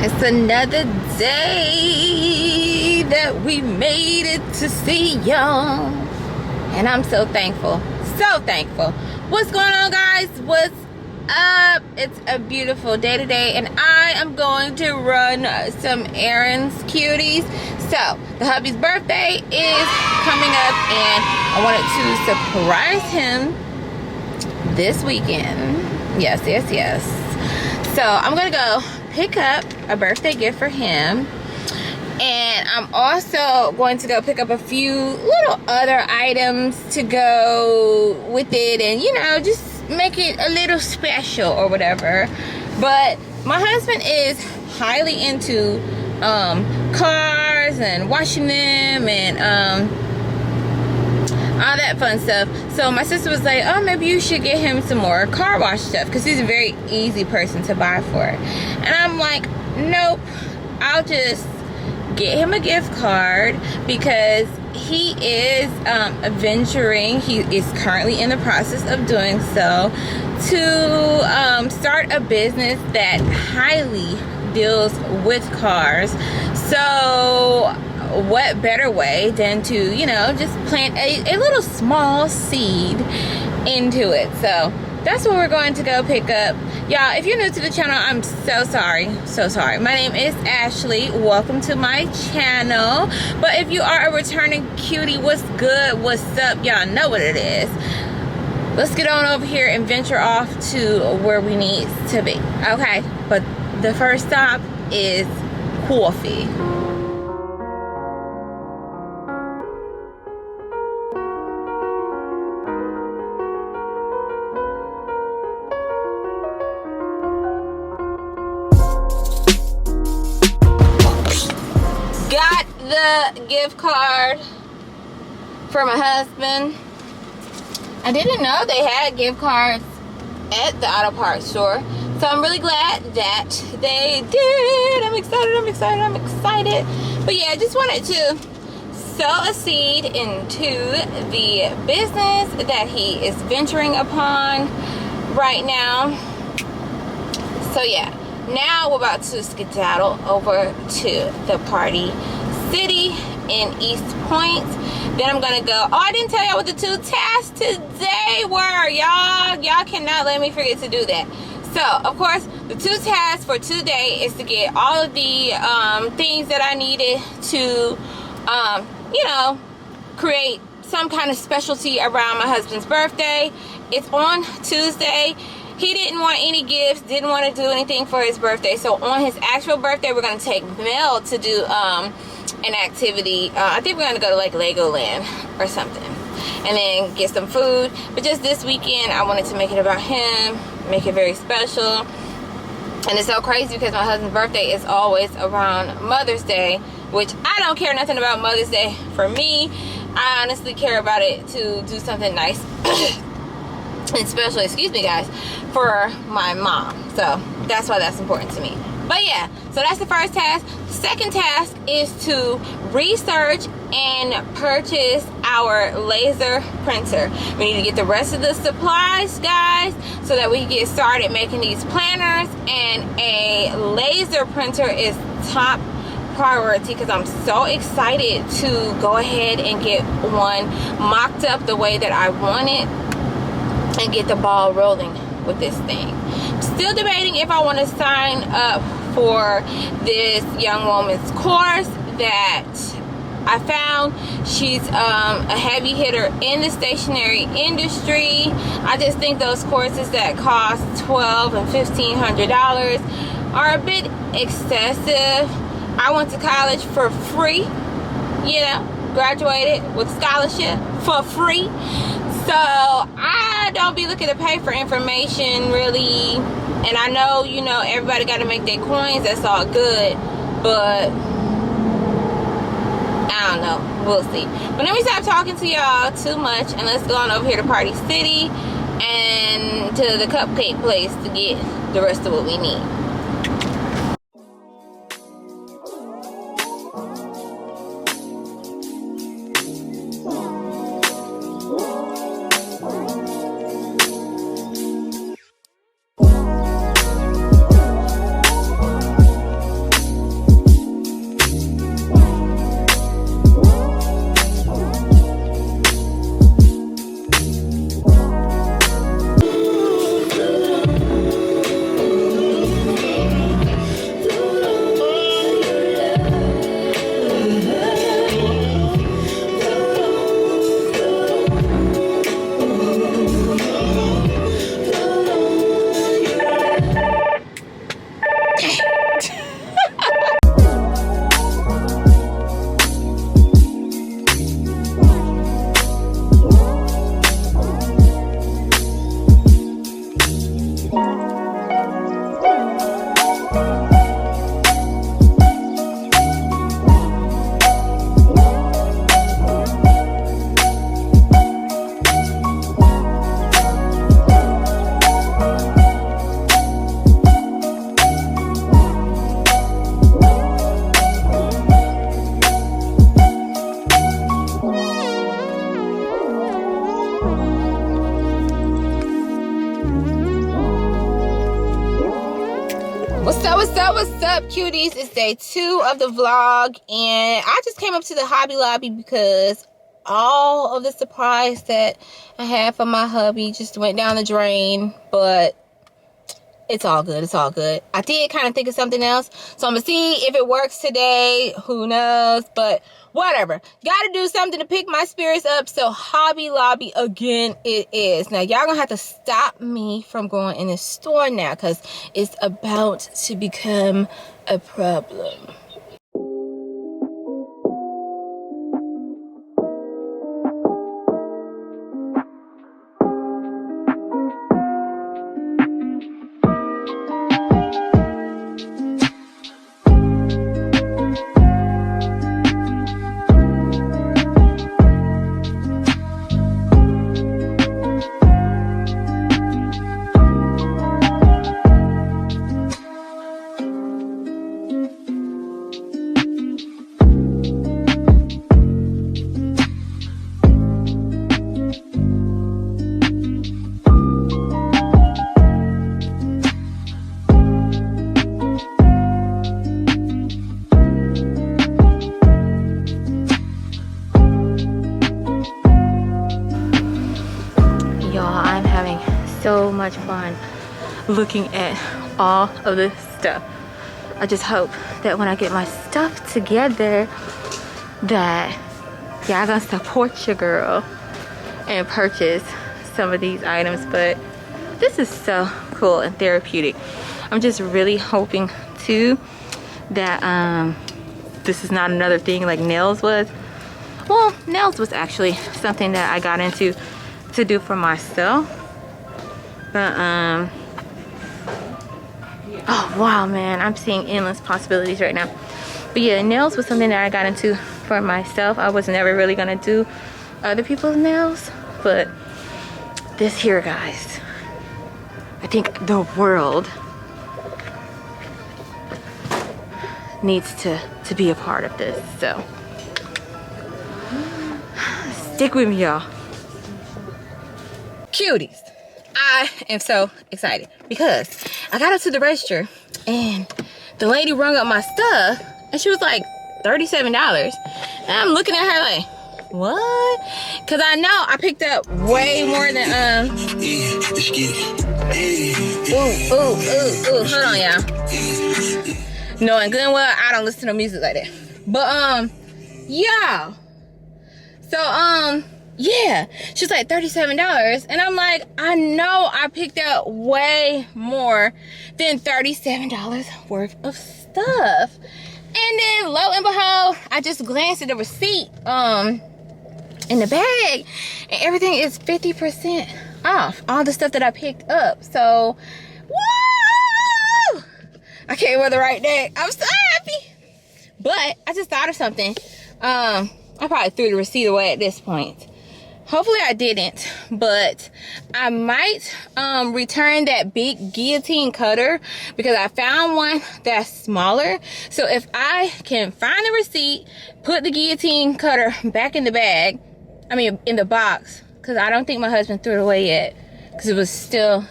It's another day that we made it to see y'all, and I'm so thankful, so thankful. What's going on, guys? What's up? It's a beautiful day today, and I am going to run some errands, cuties. So the hubby's birthday is coming up, and I wanted to surprise him this weekend. Yes. So I'm gonna go pick up a birthday gift for him, and I'm also going to go pick up a few little other items to go with it, and you know, just make it a little special or whatever. But my husband is highly into cars and washing them and all that fun stuff. So my sister was like, oh, maybe you should get him some more car wash stuff, because he's a very easy person to buy for. And I'm like, nope, I'll just get him a gift card, because he is venturing, he is currently in the process of doing so, to start a business that highly deals with cars. So what better way than to, you know, just plant a little small seed into it. So that's what we're going to go pick up. Y'all, if you're new to the channel, I'm so sorry. My name is Ashley. Welcome to my channel. But if you are a returning cutie, what's good? What's up? Y'all know what it is. Let's get on over here and venture off to where we need to be. Okay, but the first stop is coffee. Got the gift card for my husband. I didn't know they had gift cards at the auto parts store, so I'm really glad that they did. I'm excited. But yeah, I just wanted to sow a seed into the business that he is venturing upon right now. So yeah, now we're about to skedaddle over to the party city in East Point. Then I'm gonna go, oh, I didn't tell y'all what the two tasks today were, y'all cannot let me forget to do that. So of course, the two tasks for today is to get all of the things that I needed to you know, create some kind of specialty around my husband's birthday. It's on Tuesday. He didn't want any gifts, didn't want to do anything for his birthday. So on his actual birthday, we're going to take Mel to do an activity. I think we're going to go to like Legoland or something, and then get some food. But just this weekend, I wanted to make it about him, make it very special. And it's so crazy because my husband's birthday is always around Mother's Day, which I don't care nothing about Mother's Day for me. I honestly care about it to do something nice and special, excuse me guys, for my mom. So that's why that's important to me. But yeah, so that's the first task. The second task is to research and purchase our laser printer. We need to get the rest of the supplies, guys, so that we can get started making these planners. And a laser printer is top priority, because I'm so excited to go ahead and get one mocked up the way that I want it and get the ball rolling with this thing. I'm still debating if I want to sign up for this young woman's course that I found. She's a heavy hitter in the stationery industry. I just think those courses that cost $1,200 and $1,500 are a bit excessive. I went to college for free, you know, graduated with scholarship for free. So I don't be looking to pay for information really. And I know, you know, everybody got to make their coins. That's all good. But I don't know. We'll see. But let me stop talking to y'all too much, and let's go on over here to Party City and to the cupcake place to get the rest of what we need. What's up, cuties? It's day 2 of the vlog, and I just came up to the Hobby Lobby because all of the surprise that I had for my hubby just went down the drain, but it's all good. It's all good. I did kind of think of something else, so I'm gonna see if it works today. Who knows? But whatever. Gotta do something to pick my spirits up. So Hobby Lobby again it is. Now y'all gonna have to stop me from going in the store now because it's about to become a problem. So much fun looking at all of this stuff. I just hope that when I get my stuff together that y'all gonna support your girl and purchase some of these items. But this is so cool and therapeutic. I'm just really hoping too that this is not another thing like nails was. Well, nails was actually something that I got into to do for myself. But oh wow, man, I'm seeing endless possibilities right now. But yeah, nails was something that I got into for myself. I was never really gonna do other people's nails, but this here, guys, I think the world needs to be a part of this. So stick with me, y'all. Cuties, I am so excited because I got up to the register and the lady rung up my stuff and she was like $37. And I'm looking at her like, what? Because I know I picked up way more than hold on, y'all. Knowing good and well I don't listen to music like that. But yeah. So yeah, she's like $37, and I'm like, I know I picked up way more than $37 worth of stuff. And then lo and behold, I just glanced at the receipt in the bag, and everything is 50% off all the stuff that I picked up. So woo! I came with the right day. I'm so happy. But I just thought of something. I probably threw the receipt away at this point. Hopefully I didn't, but I might return that big guillotine cutter because I found one that's smaller. So if I can find the receipt, put the guillotine cutter back in the bag, I mean in the box, because I don't think my husband threw it away yet because it was still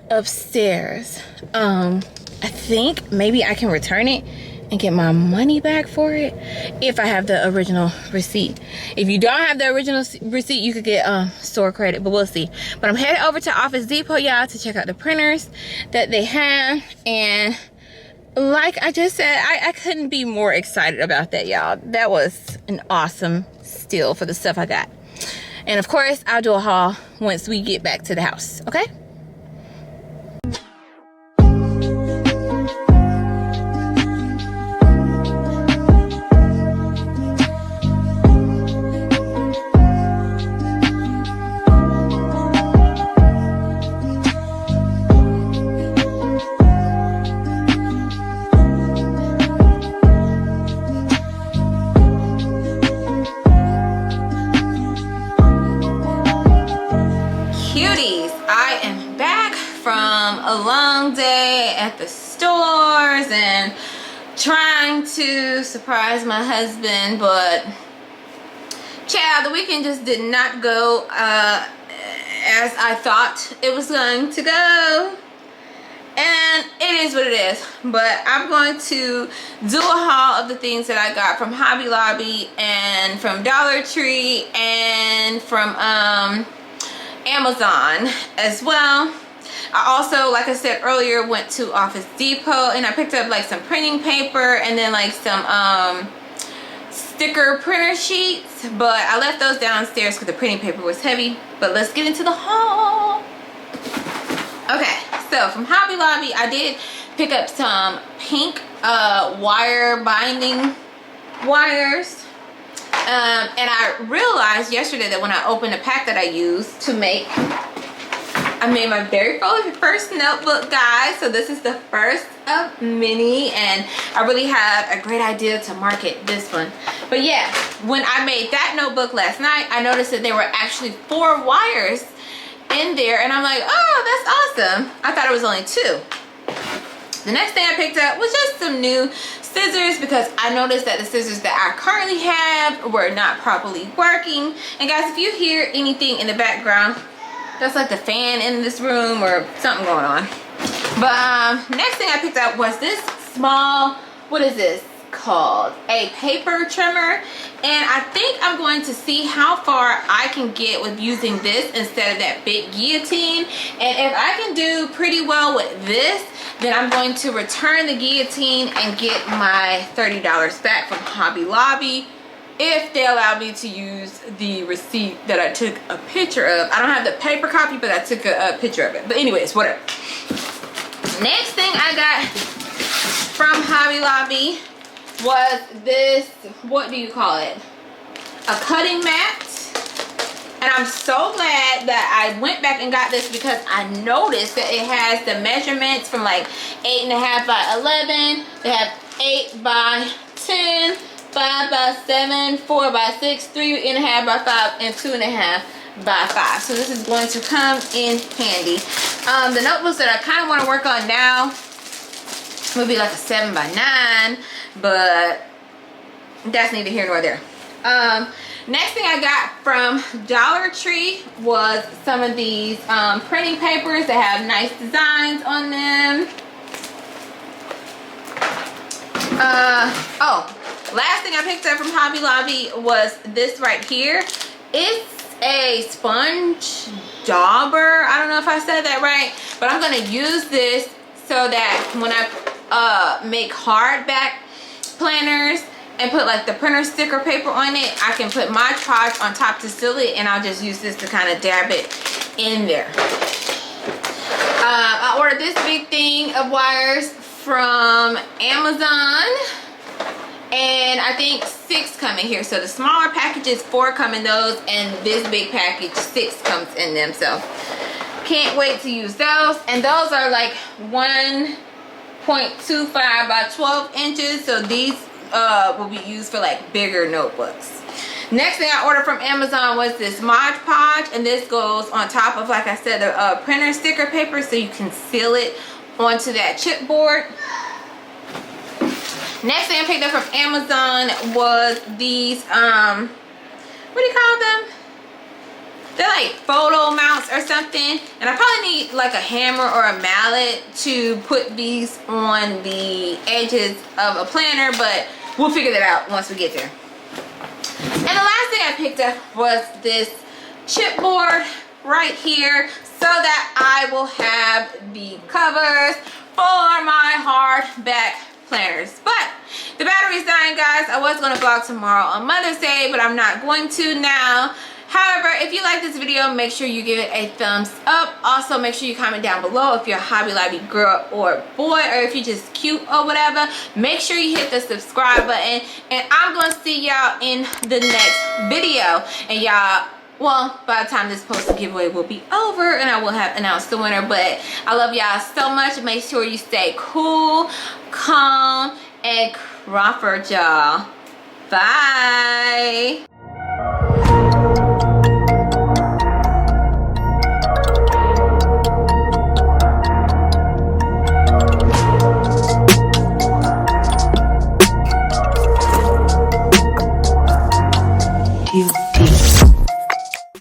upstairs. I think maybe I can return it and get my money back for it if I have the original receipt. If you don't have the original receipt, you could get store credit, but we'll see. But I'm headed over to Office Depot, y'all, to check out the printers that they have. And like I just said, I couldn't be more excited about that, y'all. That was an awesome steal for the stuff I got. And of course, I'll do a haul once we get back to the house, okay? A long day at the stores and trying to surprise my husband, but child, the weekend just did not go as I thought it was going to go. and it is what it is. But I'm going to do a haul of the things that I got from Hobby Lobby and from Dollar Tree and from Amazon as well. I also, like I said earlier, went to Office Depot and I picked up like some printing paper and then like some sticker printer sheets, but I left those downstairs because the printing paper was heavy. But let's get into the haul. Okay, so from Hobby Lobby, I did pick up some pink wire binding wires. And I realized yesterday that when I opened a pack that I used to make, I made my very first notebook, guys. So this is the first of many, and I really had a great idea to market this one. But yeah, when I made that notebook last night, I noticed that there were actually 4 wires in there, and I'm like, oh, that's awesome. I thought it was only 2. The next thing I picked up was just some new scissors because I noticed that the scissors that I currently have were not properly working. And guys, if you hear anything in the background, that's like the fan in this room or something going on. But next thing I picked up was this small, what is this called? A paper trimmer. And I think I'm going to see how far I can get with using this instead of that big guillotine. And if I can do pretty well with this, then I'm going to return the guillotine and get my $30 back from Hobby Lobby, if they allow me to use the receipt that I took a picture of. I don't have the paper copy, but I took a picture of it. But anyways, whatever. Next thing I got from Hobby Lobby was this, what do you call it? A cutting mat. And I'm so glad that I went back and got this because I noticed that it has the measurements from like 8.5 by 11. They have 8 by 10. 5 by 7, 4 by 6, 3.5 by 5, and 2.5 by 5. So this is going to come in handy. The notebooks that I kind of want to work on now would be like a 7 by 9, but that's neither here nor there. Next thing I got from Dollar Tree was some of these printing papers that have nice designs on them. Last thing I picked up from Hobby Lobby was this right here. It's a sponge dauber. I don't know if I said that right, but I'm going to use this so that when I make hardback planners and put like the printer sticker paper on it, I can put my Podge on top to seal it, and I'll just use this to kind of dab it in there. I ordered this big thing of wires from Amazon, and I think 6 come in here. So the smaller packages, 4 come in those, and this big package, 6 comes in them. So can't wait to use those. And those are like 1.25 by 12 inches. So these will be used for like bigger notebooks. Next thing I ordered from Amazon was this Mod Podge, and this goes on top of, like I said, the printer sticker paper, so you can seal it onto that chipboard. Next thing I picked up from Amazon was these, what do you call them? They're like photo mounts or something. And I probably need like a hammer or a mallet to put these on the edges of a planner, but we'll figure that out once we get there. And the last thing I picked up was this chipboard right here, so that I will have the covers for my hardback planners. But the battery's dying, guys. I was going to vlog tomorrow on Mother's Day, but I'm not going to now. However, if you like this video, make sure you give it a thumbs up. Also, make sure you comment down below if you're a Hobby Lobby girl or boy, or if you're just cute or whatever. Make sure you hit the subscribe button, and I'm going to see y'all in the next video. And y'all, well, by the time this posted, giveaway will be over and I will have announced the winner. But I love y'all so much. Make sure you stay cool, calm, and Crawford, y'all. Bye.